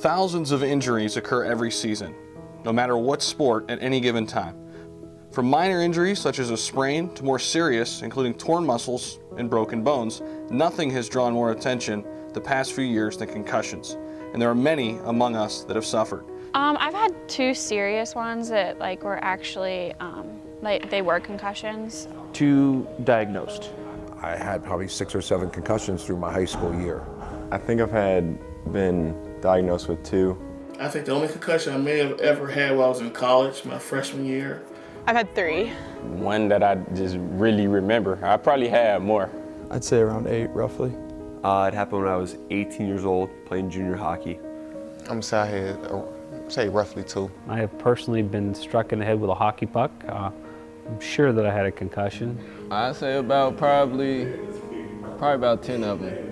Thousands of injuries occur every season, no matter what sport at any given time. From minor injuries such as a sprain to more serious, including torn muscles and broken bones, nothing has drawn more attention the past few years than concussions. And there are many among us that have suffered. I've had two serious ones that were actually, they were concussions. Two diagnosed. I had probably 6 or 7 concussions through my high school year. I think I've been diagnosed with 2. I think the only concussion I may have ever had while I was in college, my freshman year. I've had 3. One that I just really remember. I probably had more. I'd say around 8, roughly. It happened when I was 18 years old, playing junior hockey. I'm say I had, say roughly 2. I have personally been struck in the head with a hockey puck. I'm sure that I had a concussion. I'd say probably about 10 of them.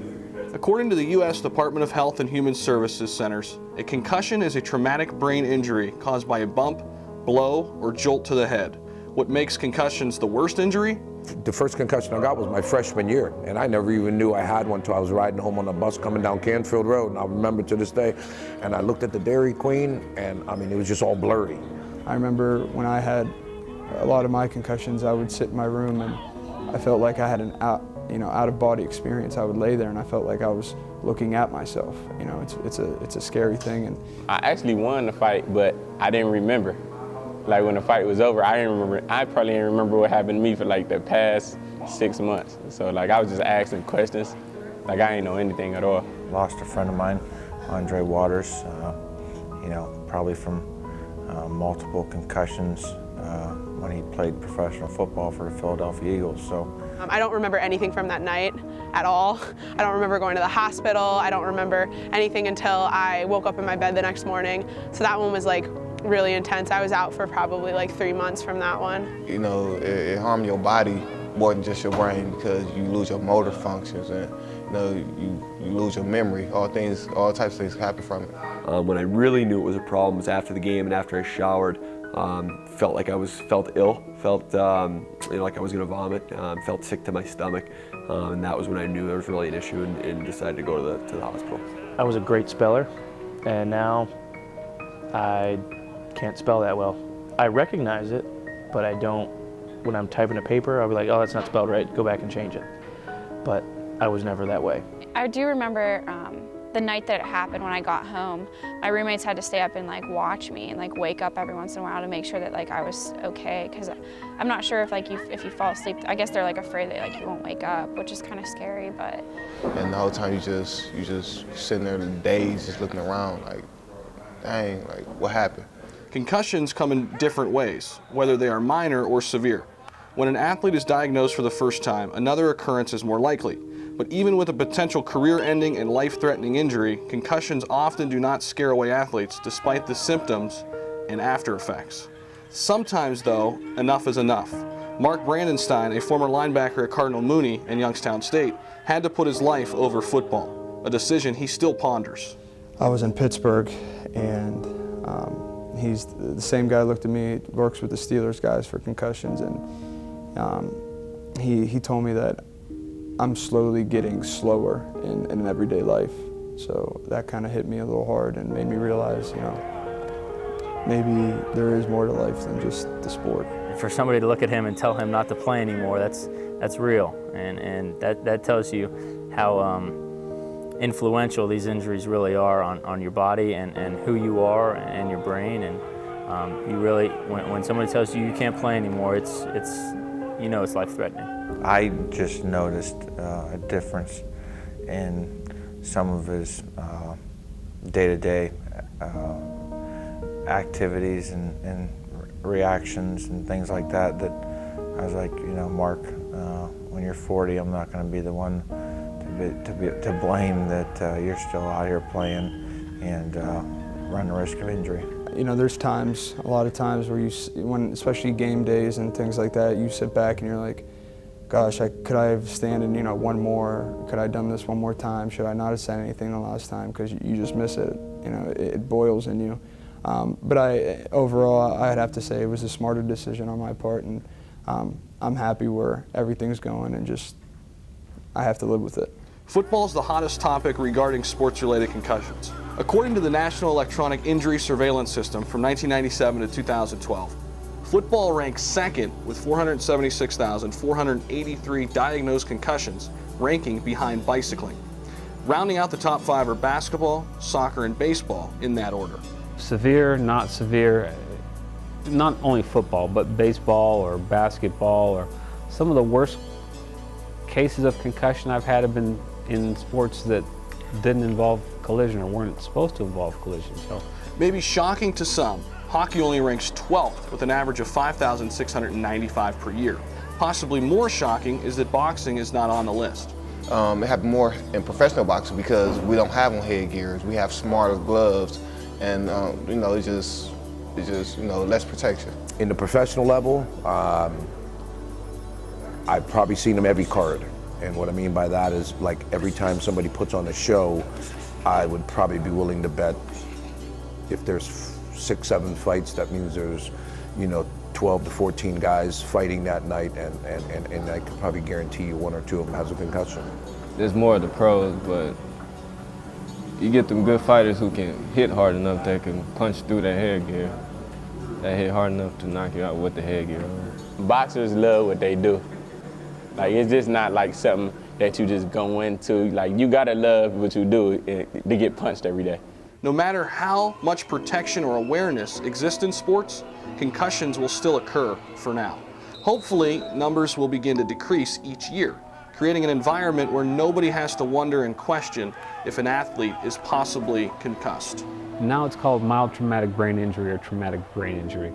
According to the U.S. Department of Health and Human Services Centers, a concussion is a traumatic brain injury caused by a bump, blow, or jolt to the head. What makes concussions the worst injury? The first concussion I got was my freshman year, and I never even knew I had one until I was riding home on a bus coming down Canfield Road, and I remember to this day. And I looked at the Dairy Queen, and I mean, it was just all blurry. I remember when I had a lot of my concussions, I would sit in my room and I felt like I had an out-of-body experience. I would lay there and I felt like I was looking at myself. You know, it's a scary thing. And I actually won the fight, but I didn't remember. Like when the fight was over, I probably didn't remember what happened to me for like the past 6 months. So I was just asking questions. I didn't know anything at all. Lost a friend of mine, Andre Waters, probably from multiple concussions when he played professional football for the Philadelphia Eagles. So I don't remember anything from that night at all. I don't remember going to the hospital. I don't remember anything until I woke up in my bed the next morning. So that one was really intense. I was out for probably 3 months from that one. You know, it harmed your body more than just your brain because you lose your motor functions and you lose your memory. all types of things happen from it. When I really knew it was a problem was after the game and after I showered. Felt like felt ill, felt like I was gonna vomit, felt sick to my stomach, and that was when I knew there was really an issue and decided to go to the hospital. I was a great speller, and now I can't spell that well. I recognize it, but I don't. When I'm typing a paper, I'll be like, oh, that's not spelled right, go back and change it. But I was never that way. I do remember the night that it happened when I got home, my roommates had to stay up and watch me and wake up every once in a while to make sure that I was okay, because I'm not sure if you fall asleep, I guess they're afraid that you won't wake up, which is kind of scary, but. And the whole time you just sitting there dazed, just looking around dang, what happened? Concussions come in different ways, whether they are minor or severe. When an athlete is diagnosed for the first time, another occurrence is more likely. But even with a potential career-ending and life-threatening injury, concussions often do not scare away athletes despite the symptoms and after effects. Sometimes, though, enough is enough. Mark Brandenstein, a former linebacker at Cardinal Mooney and Youngstown State, had to put his life over football, a decision he still ponders. I was in Pittsburgh, and he's the same guy looked at me, works with the Steelers guys for concussions, and he told me that I'm slowly getting slower in everyday life. So that kind of hit me a little hard and made me realize, maybe there is more to life than just the sport. For somebody to look at him and tell him not to play anymore, that's real. And that tells you how influential these injuries really are on your body and who you are and your brain. And you really, when somebody tells you can't play anymore, it's life-threatening. I just noticed a difference in some of his day-to-day activities and reactions and things like that, that I was like, Mark, when you're 40, I'm not going to be the one to blame that you're still out here playing and run the risk of injury. There's times, a lot of times where especially game days and things like that, you sit back and you're like, gosh, could I have standed, one more? Could I have done this one more time? Should I not have said anything the last time? Because you just miss it. It boils in you. But overall, I'd have to say it was a smarter decision on my part, and I'm happy where everything's going, and I have to live with it. Football is the hottest topic regarding sports-related concussions. According to the National Electronic Injury Surveillance System from 1997 to 2012, football ranks second with 476,483 diagnosed concussions, ranking behind bicycling. Rounding out the top 5 are basketball, soccer, and baseball in that order. Severe, not severe, not only football, but baseball or basketball, or some of the worst cases of concussion I've had have been in sports that didn't involve collision or weren't supposed to involve collision. So, maybe shocking to some, hockey only ranks 12th with an average of 5,695 per year. Possibly more shocking is that boxing is not on the list. It happened more in professional boxing because we don't have on headgears. We have smarter gloves, and it's just less protection. In the professional level, I've probably seen them every card. And what I mean by that is, like, every time somebody puts on a show, I would probably be willing to bet if there's 6, 7 fights, that means there's, 12 to 14 guys fighting that night, and I could probably guarantee you 1 or 2 of them has a concussion. There's more of the pros, but you get them good fighters who can hit hard enough that can punch through that headgear. That hit hard enough to knock you out with the headgear on. Boxers love what they do. Like, it's just not like something that you just go into. Like, you gotta love what you do to get punched every day. No matter how much protection or awareness exists in sports, concussions will still occur for now. Hopefully, numbers will begin to decrease each year, creating an environment where nobody has to wonder and question if an athlete is possibly concussed. now it's called mild traumatic brain injury or traumatic brain injury.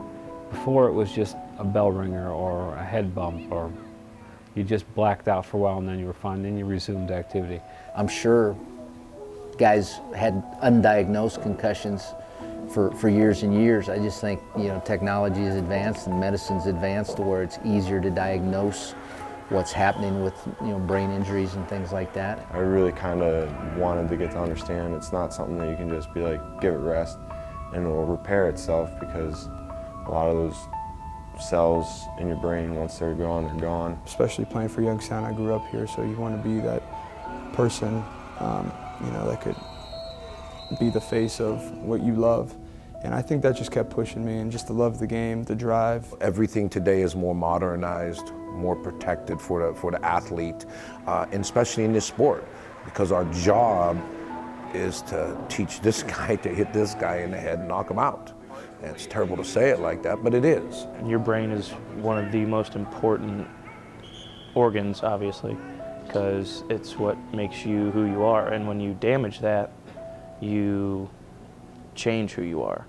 Before it was just a bell ringer or a head bump, or you just blacked out for a while and then you were fine, then you resumed activity. I'm sure guys had undiagnosed concussions for years and years. I just think, technology is advanced and medicine's advanced to where it's easier to diagnose what's happening with, brain injuries and things like that. I really kind of wanted to get to understand it's not something that you can just be like, give it rest and it will repair itself, because a lot of those cells in your brain, once they're gone, they're gone. Especially playing for Youngstown, I grew up here, so you want to be that person, that could be the face of what you love. And I think that just kept pushing me, and just the love of the game, the drive. Everything today is more modernized, more protected for the athlete, and especially in this sport, because our job is to teach this guy to hit this guy in the head and knock him out. And it's terrible to say it like that, but it is. Your brain is one of the most important organs, obviously, because it's what makes you who you are. And when you damage that, you change who you are.